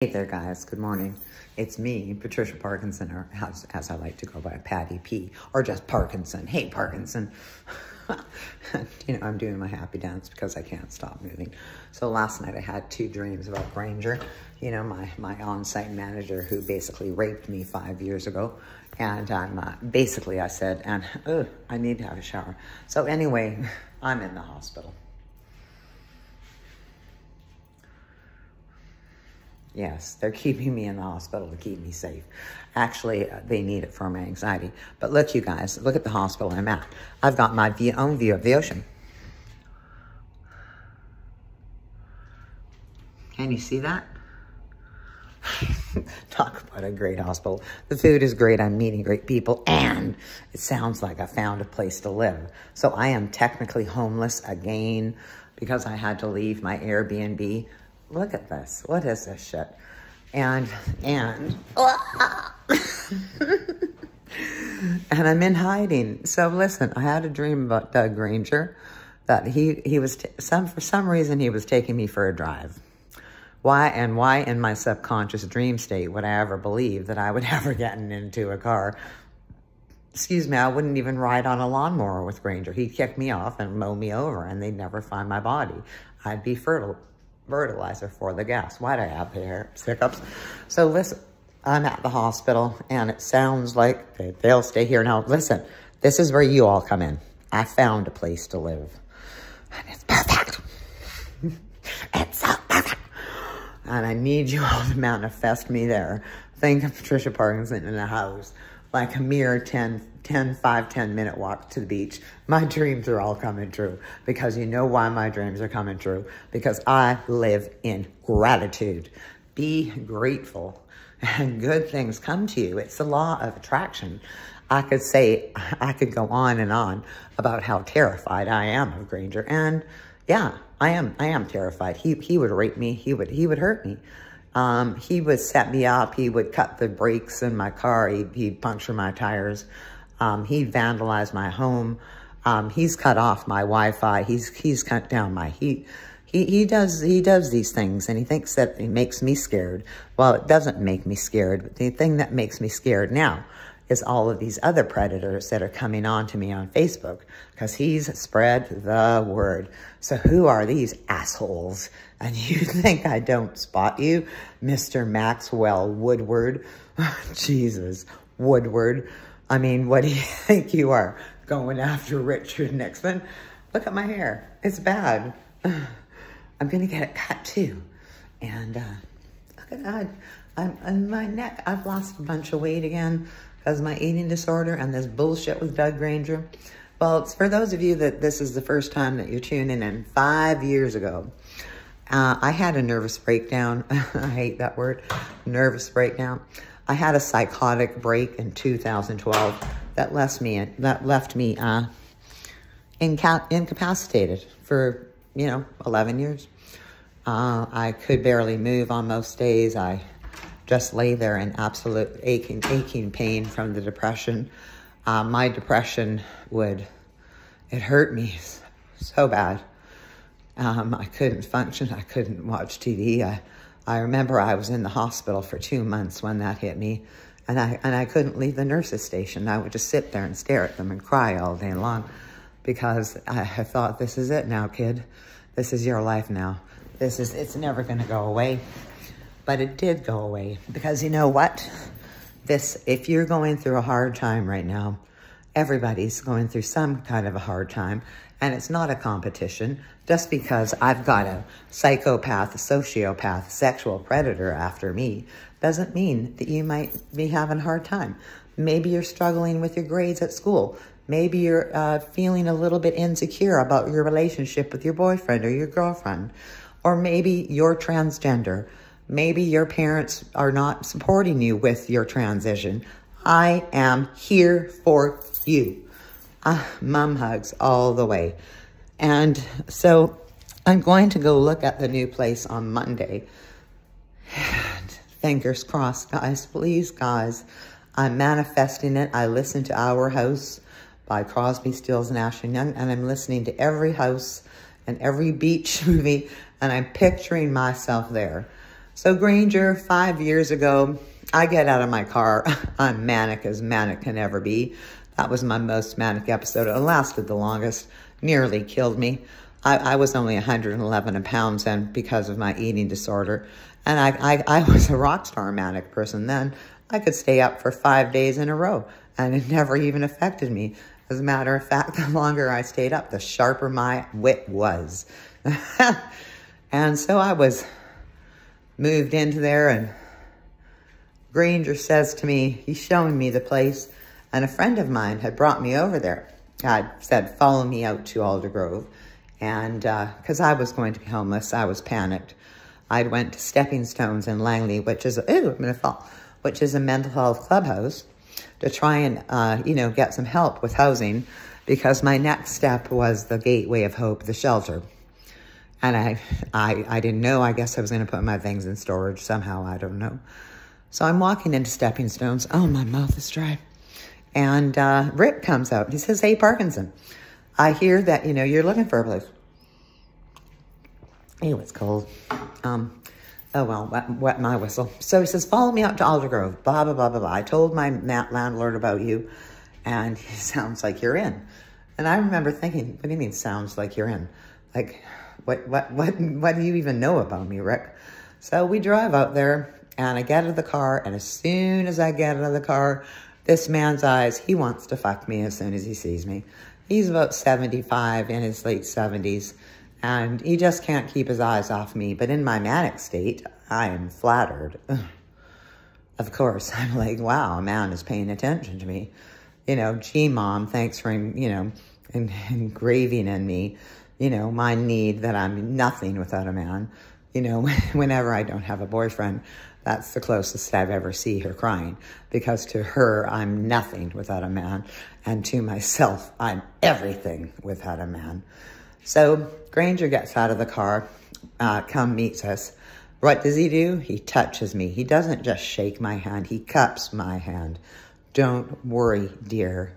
Hey there, guys. Good morning. It's me, Patricia Parkinson, or as I like to go by, Patty P, or just Parkinson. Hey, Parkinson. I'm doing my happy dance because I can't stop moving. So last night I had two dreams about Granger, my on-site manager who basically raped me 5 years ago. And I said, I need to have a shower. So anyway, I'm in the hospital. Yes, they're keeping me in the hospital to keep me safe. Actually, they need it for my anxiety. But look, you guys, look at the hospital I'm at. I've got my own view of the ocean. Can you see that? Talk about a great hospital. The food is great. I'm meeting great people. And it sounds like I found a place to live. So I am technically homeless again because I had to leave my Airbnb. Look at this. What is this shit? And and I'm in hiding. So listen, I had a dream about Doug Granger, that he was for some reason he was taking me for a drive. Why in my subconscious dream state would I ever believe that I would ever get into a car? Excuse me, I wouldn't even ride on a lawnmower with Granger. He'd kick me off and mow me over, and they'd never find my body. I'd be fertilizer for the gas. Why'd I have hair hiccups? So listen, I'm at the hospital and it sounds like they'll stay here. Now listen, this is where you all come in. I found a place to live and it's perfect. It's so perfect. And I need you all to manifest me there. Think of Patricia Parkinson in a house, like a mere 5-10 minute walk to the beach. My dreams are all coming true. Because you know why my dreams are coming true? Because I live in gratitude. Be grateful and good things come to you. It's the law of attraction. I could go on and on about how terrified I am of Granger. And yeah, I am terrified. He would rape me. He would hurt me. He would set me up. He would cut the brakes in my car. He'd puncture my tires. He'd vandalize my home. He's cut off my Wi-Fi. He's cut down my heat. He does these things, and he thinks that it makes me scared. Well, it doesn't make me scared. But the thing that makes me scared now is all of these other predators that are coming on to me on Facebook, because he's spread the word. So who are these assholes? And you think I don't spot you, Mr. Maxwell Woodward? Jesus, Woodward. I mean, what do you think you are, going after Richard Nixon? Look at my hair. It's bad. I'm going to get it cut too. And look at that. I'm my neck. I've lost a bunch of weight again because of my eating disorder and this bullshit with Doug Granger. Well, it's for those of you that this is the first time that you're tuning in. 5 years ago, I had a nervous breakdown. I hate that word, nervous breakdown. I had a psychotic break in 2012 that left me incapacitated for 11 years. I could barely move on most days. I just lay there in absolute aching pain from the depression. My depression it hurt me so bad. I couldn't function. I couldn't watch TV. I remember I was in the hospital for 2 months when that hit me, and I couldn't leave the nurses' station. I would just sit there and stare at them and cry all day long because I thought, this is it now, kid. This is your life now. It's never going to go away. But it did go away because you know what? If you're going through a hard time right now, everybody's going through some kind of a hard time, and it's not a competition. Just because I've got a psychopath, a sociopath, sexual predator after me doesn't mean that you might be having a hard time. Maybe you're struggling with your grades at school. Maybe you're feeling a little bit insecure about your relationship with your boyfriend or your girlfriend. Or maybe you're transgender. Maybe your parents are not supporting you with your transition. I am here for you. Mom hugs all the way. And so I'm going to go look at the new place on Monday. And fingers crossed, guys. Please, guys. I'm manifesting it. I listened to Our House by Crosby, Stills, Nash & Young. And I'm listening to every house and every beach movie. And I'm picturing myself there. So Granger, 5 years ago, I get out of my car. I'm manic as manic can ever be. That was my most manic episode. It lasted the longest, nearly killed me. I was only 111 pounds and because of my eating disorder. And I was a rock star manic person then. I could stay up for 5 days in a row and it never even affected me. As a matter of fact, the longer I stayed up, the sharper my wit was. And so I was moved into there, and Granger says to me, he's showing me the place, and a friend of mine had brought me over there. I said, follow me out to Aldergrove. And because I was going to be homeless, I was panicked. I went to Stepping Stones in Langley, which is, which is a mental health clubhouse, to try and, get some help with housing, because my next step was the Gateway of Hope, the shelter. And I didn't know. I guess I was going to put my things in storage somehow. I don't know. So I'm walking into Stepping Stones. Oh, my mouth is dry. And Rick comes out. He says, hey, Parkinson, I hear that, you're looking for a place. Ew, it's cold. Oh, well, wet my whistle. So he says, follow me out to Aldergrove, blah, blah, blah, blah, blah. I told my landlord about you, and he sounds like you're in. And I remember thinking, what do you mean sounds like you're in? Like, what do you even know about me, Rick? So we drive out there, and I get out of the car, and as soon as I get out of the car, this man's eyes, he wants to fuck me as soon as he sees me. He's about 75, in his late 70s, and he just can't keep his eyes off me. But in my manic state, I am flattered. Of course, I'm like, wow, a man is paying attention to me. Gee, Mom, thanks for, engraving in me, my need that I'm nothing without a man. Whenever I don't have a boyfriend, that's the closest I've ever seen her crying, because to her, I'm nothing without a man. And to myself, I'm everything without a man. So Granger gets out of the car, meets us. What does he do? He touches me. He doesn't just shake my hand. He cups my hand. Don't worry, dear.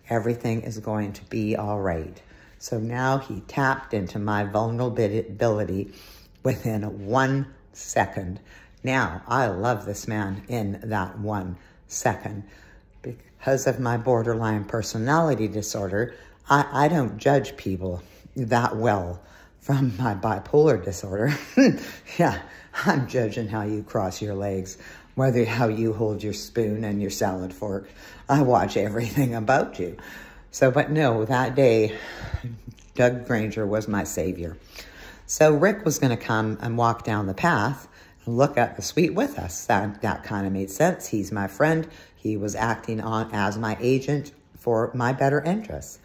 Everything is going to be all right. So now he tapped into my vulnerability within 1 second. Now, I love this man in that 1 second. Because of my borderline personality disorder, I don't judge people that well from my bipolar disorder. Yeah, I'm judging how you cross your legs, how you hold your spoon and your salad fork. I watch everything about you. So, but no, that day, Doug Granger was my savior. So Rick was going to come and walk down the path and look at the suite with us. That kind of made sense. He's my friend. He was acting as my agent for my better interests.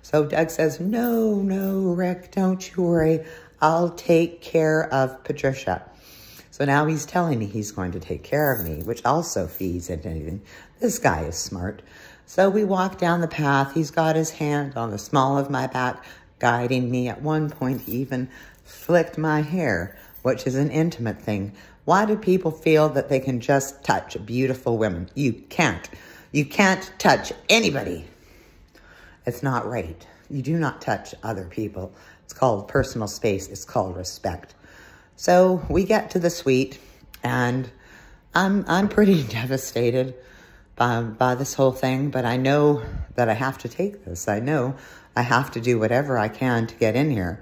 So Doug says, no, Rick, don't you worry. I'll take care of Patricia. So now he's telling me he's going to take care of me, which also feeds into anything. This guy is smart. So we walk down the path. He's got his hand on the small of my back, guiding me. At one point, he even flicked my hair, which is an intimate thing. Why do people feel that they can just touch beautiful women? You can't. You can't touch anybody. It's not right. You do not touch other people. It's called personal space. It's called respect. So we get to the suite, and I'm pretty devastated by this whole thing, but I know that I have to take this. I know I have to do whatever I can to get in here.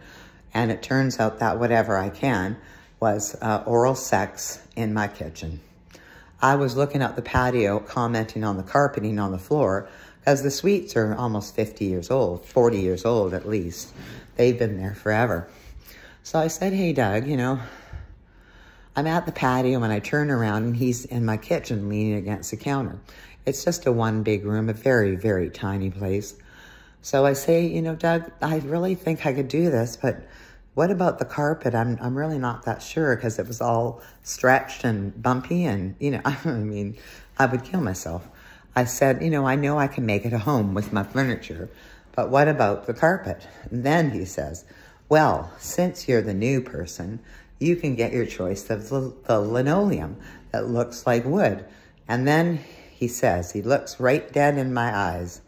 And it turns out that whatever I can was oral sex in my kitchen. I was looking out the patio, commenting on the carpeting on the floor, because the suites are almost 50 years old, 40 years old at least. They've been there forever. So I said, hey, Doug, I'm at the patio, and I turn around, and he's in my kitchen leaning against the counter. It's just a one big room, a very, very tiny place. So I say, Doug, I really think I could do this, but what about the carpet? I'm really not that sure, because it was all stretched and bumpy, and, I would kill myself. I said, I know I can make it a home with my furniture, but what about the carpet? And then he says, well, since you're the new person, you can get your choice of the linoleum that looks like wood. And then he says, he looks right dead in my eyes,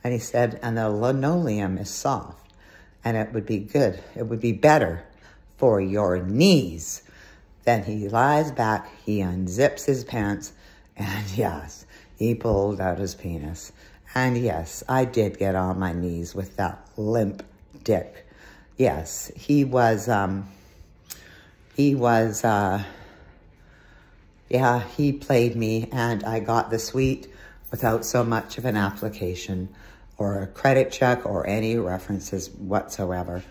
and he said, and the linoleum is soft, and it would be good. It would be better for your knees. Then he lies back, he unzips his pants, and yes, he pulled out his penis. And yes, I did get on my knees with that limp dick. Yes, he played me, and I got the suite without so much of an application or a credit check or any references whatsoever.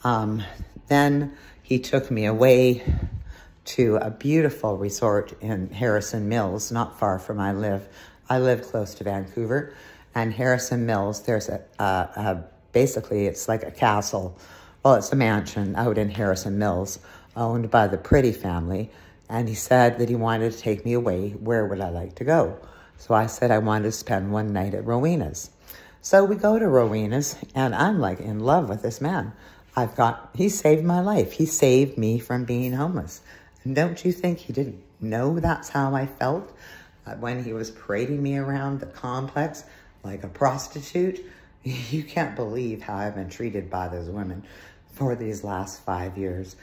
Then he took me away to a beautiful resort in Harrison Mills, not far from I live close to Vancouver. And Harrison Mills, there's basically it's like a castle. Well, it's a mansion out in Harrison Mills owned by the Pretty family. And he said that he wanted to take me away. Where would I like to go? So I said I wanted to spend one night at Rowena's. So we go to Rowena's, and I'm like in love with this man. He saved my life. He saved me from being homeless. And don't you think he didn't know that's how I felt when he was parading me around the complex like a prostitute? You can't believe how I've been treated by those women for these last 5 years.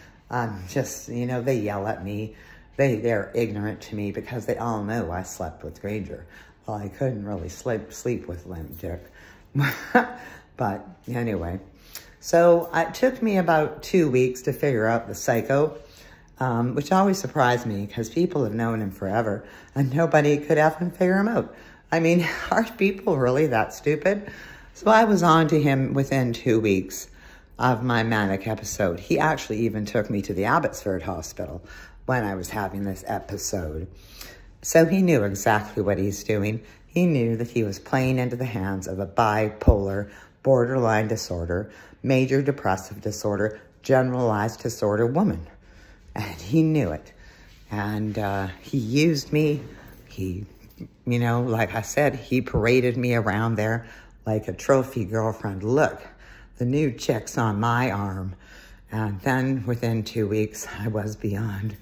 Just, they yell at me. They're ignorant to me because they all know I slept with Granger. Well, I couldn't really sleep with limp dick. But anyway, so it took me about 2 weeks to figure out the psycho, which always surprised me because people have known him forever and nobody could even figure him out. I mean, are people really that stupid? So I was on to him within 2 weeks of my manic episode. He actually even took me to the Abbotsford Hospital when I was having this episode. So he knew exactly what he's doing. He knew that he was playing into the hands of a bipolar, borderline disorder, major depressive disorder, generalized disorder woman. And he knew it. And he used me. He, like I said, he paraded me around there like a trophy girlfriend. Look, the new chick's on my arm. And then within 2 weeks, I was beyond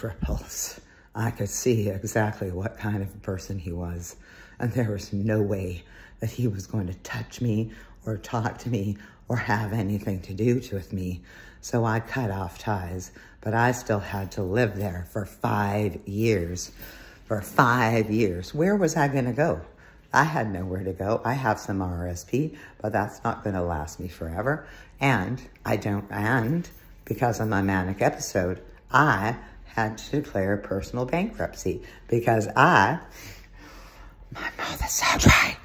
repulse. I could see exactly what kind of person he was. And there was no way that he was going to touch me or talk to me or have anything to do with me. So I cut off ties, but I still had to live there for 5 years. For 5 years. Where was I going to go? I had nowhere to go. I have some RSP, but that's not going to last me forever. And because of my manic episode, I had to declare personal bankruptcy because my mouth is so dry,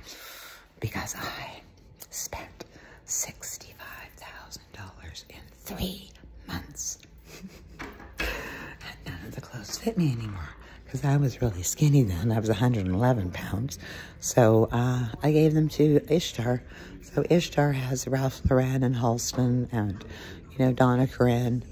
because I spent $65,000 in 3 months. And none of the clothes fit me anymore because I was really skinny then. I was 111 pounds. So I gave them to Ishtar. So Ishtar has Ralph Lauren and Halston and, Donna Karan.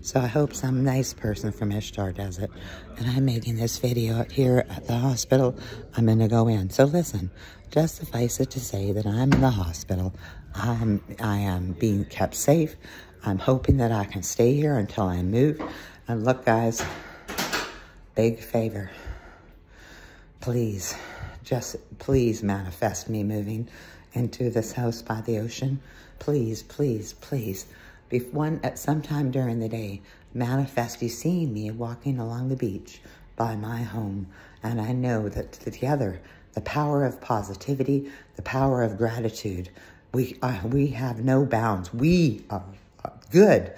So I hope some nice person from Ishtar does it. And I'm making this video out here at the hospital. I'm going to go in. So listen, just suffice it to say that I'm in the hospital. I am being kept safe. I'm hoping that I can stay here until I move. And look, guys, big favor. Please, just please manifest me moving into this house by the ocean. Please, please, please. At some time during the day, manifest you seeing me walking along the beach by my home. And I know that together, the power of positivity, the power of gratitude, we have no bounds. We are good.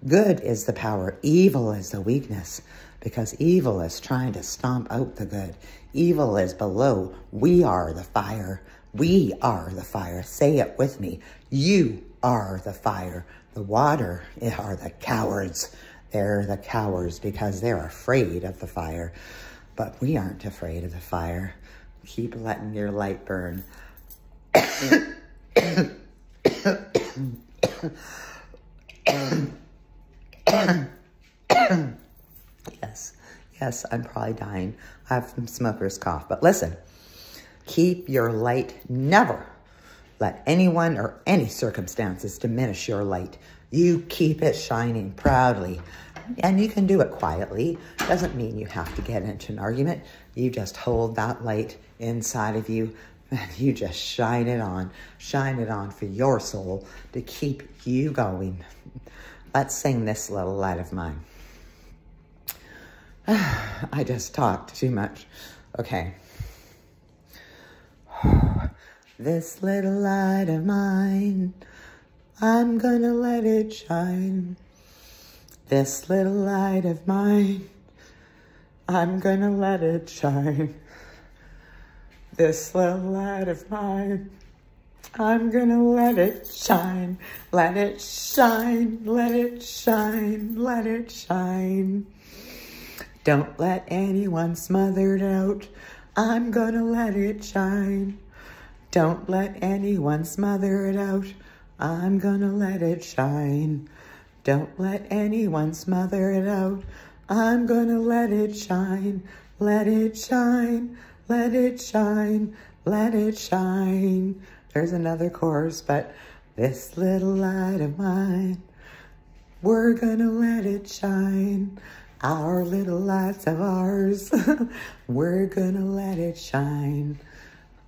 Good is the power. Evil is the weakness, because evil is trying to stomp out the good. Evil is below. We are the fire. We are the fire. Say it with me. You are the fire. The water are the cowards. They're the cowards because they're afraid of the fire. But we aren't afraid of the fire. Keep letting your light burn. Yes, I'm probably dying. I have some smoker's cough. But listen, keep your light. Never let anyone or any circumstances diminish your light. You keep it shining proudly. And you can do it quietly. Doesn't mean you have to get into an argument. You just hold that light inside of you and you just shine it on. Shine it on for your soul to keep you going. Let's sing This Little Light of Mine. I just talked too much. Okay. This little light of mine, I'm gonna let it shine. This little light of mine, I'm gonna let it shine. This little light of mine, I'm gonna let it shine. Let it shine, let it shine, let it shine. Don't let anyone smother it out. I'm gonna let it shine. Don't let anyone smother it out. I'm gonna let it shine. Don't let anyone smother it out. I'm gonna let it shine. Let it shine, let it shine, let it shine. There's another chorus, but this little light of mine, we're gonna let it shine. Our little lights of ours, we're gonna let it shine.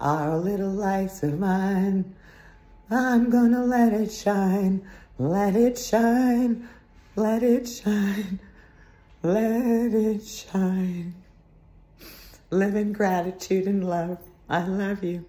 Our little lights of mine, I'm gonna let it shine. Let it shine, let it shine, let it shine. Live in gratitude and love. I love you.